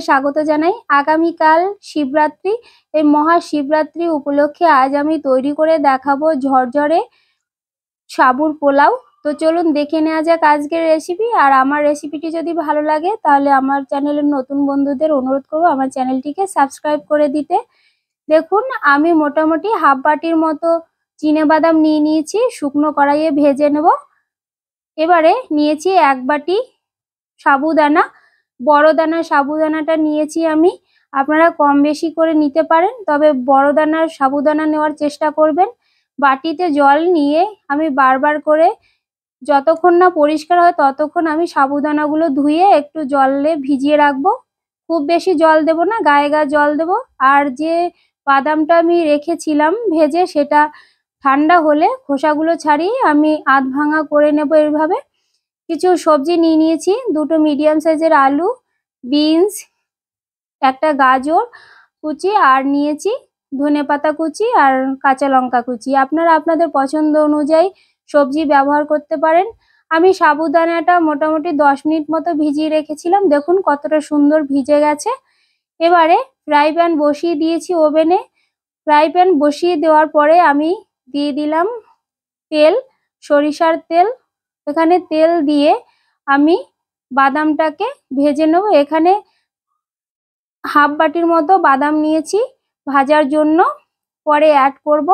স্বাগত জানাই। আগামীকাল শিবরাত্রি, এই মহাশিবরাত্রি উপলক্ষে আজ আমি তৈরি করে দেখাবো ঝরঝরে সাবুর পোলাও। তো চলুন দেখে নেওয়া যাক আজকের রেসিপি। আর আমার রেসিপিটি যদি ভালো লাগে তাহলে আমার চ্যানেলের নতুন বন্ধুদের অনুরোধ করবো আমার চ্যানেলটিকে সাবস্ক্রাইব করে দিতে। দেখুন, আমি মোটামুটি হাফ বাটির মতো চিনেবাদাম নিয়ে নিয়েছি, শুকনো কড়াইয়ে ভেজে নেব। এবারে নিয়েছি 1 বাটি সাবুদানা, বড় দানার সাবুদানাটা নিয়েছি আমি। আপনারা কম বেশি করে নিতে পারেন, তবে বড় দানার সাবুদানা নেওয়ার চেষ্টা করবেন। বাটিতে জল নিয়ে আমি বারবার করে যতক্ষণ না পরিষ্কার হয় ততক্ষণ আমি সাবুদানাগুলো ধুয়ে একটু জলে ভিজিয়ে রাখবো। খুব বেশি জল দেব না, গায়ে গায়ে জল দেব। আর যে বাদামটা আমি রেখেছিলাম ভেজে, সেটা ঠান্ডা হলে খোসাগুলো ছাড়িয়ে আমি আধ ভাঙা করে নেব। এইভাবে কিছু সবজি নিয়ে নিয়েছি, 2টো মিডিয়াম সাইজের আলু, বিনস, একটা গাজর কুচি, আর নিয়েছি ধনেপাতা কুচি আর কাঁচা লঙ্কা কুচি। আপনারা আপনাদের পছন্দ অনুযায়ী সবজি ব্যবহার করতে পারেন। আমি সাবুদানাটা মোটামুটি 10 মিনিট মতো ভিজিয়ে রেখেছিলাম, দেখুন কতটা সুন্দর ভিজে গেছে। এবারে ফ্রাই প্যান বসিয়ে দিয়েছি ওভেনে। ফ্রাই প্যান বসিয়ে দেওয়ার পরে আমি দিয়ে দিলাম তেল, সরিষার তেল। এখানে তেল দিয়ে আমি বাদামটাকে ভেজে নেব। এখানে হাফ বাটির মতো বাদাম নিয়েছি ভাজার জন্য, পরে অ্যাড করব।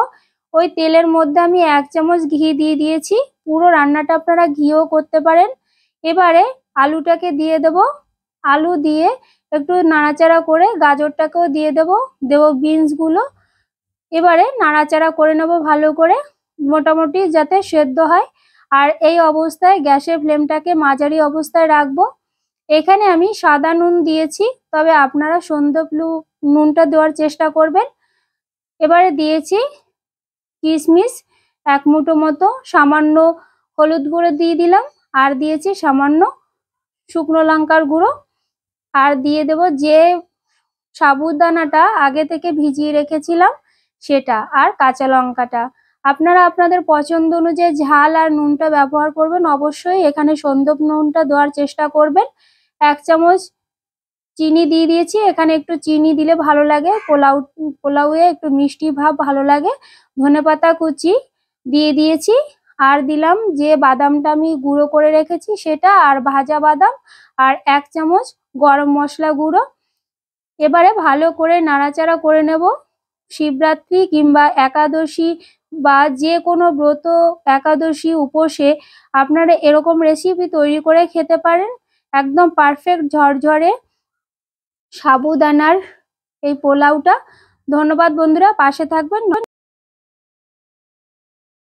ওই তেলের মধ্যে আমি 1 চামচ ঘি দিয়ে দিয়েছি। পুরো রান্নাটা আপনারা ঘিও করতে পারেন। এবারে আলুটাকে দিয়ে দেব। আলু দিয়ে একটু নাড়াচাড়া করে গাজরটাকেও দিয়ে দেব বিনসগুলো। এবারে নাড়াচাড়া করে নেব ভালো করে, মোটামুটি যাতে সেদ্ধ হয়। আর এই অবস্থায় গ্যাসের ফ্লেমটাকে মাঝারি অবস্থায় রাখবো। এখানে আমি সাদা নুন দিয়েছি, তবে আপনারা সন্দেশ নুনটা দেওয়ার চেষ্টা করবেন। এবারে দিয়েছি কিশমিশ 1 মুঠো মতো, সামান্য হলুদ গুঁড়ো দিয়ে দিলাম, আর দিয়েছি সামান্য শুকনো লঙ্কার গুঁড়ো, আর দিয়ে দেব যে সাবুদানাটা আগে থেকে ভিজিয়ে রেখেছিলাম সেটা, আর কাঁচা লঙ্কাটা। আপনারা আপনাদের পছন্দ অনুযায়ী ঝাল আর নুনটা ব্যবহার করবেন। অবশ্যই এখানে সন্দেশ নুনটা দেওয়ার চেষ্টা করবেন। 1 চামচ চিনি দিয়ে দিয়েছি, এখানে একটু চিনি দিলে ভালো লাগে, পোলাওয়ে একটু মিষ্টি ভাব ভালো লাগে। ধনেপাতা কুচি দিয়ে দিয়েছি, আর দিলাম যে বাদামটা আমি গুঁড়ো করে রেখেছি সেটা, আর ভাজা বাদাম, আর 1 চামচ গরম মশলা গুঁড়ো। এবারে ভালো করে নাড়াচাড়া করে নেব। শিবরাত্রি কিংবা একাদশী বা যে কোনো ব্রত, একাদশী, উপোসে আপনারা এরকম রেসিপি তৈরি করে খেতে পারেন। একদম পারফেক্ট ঝরঝরে সাবুদানার এই পোলাওটা। ধন্যবাদ বন্ধুরা, পাশে থাকবেন।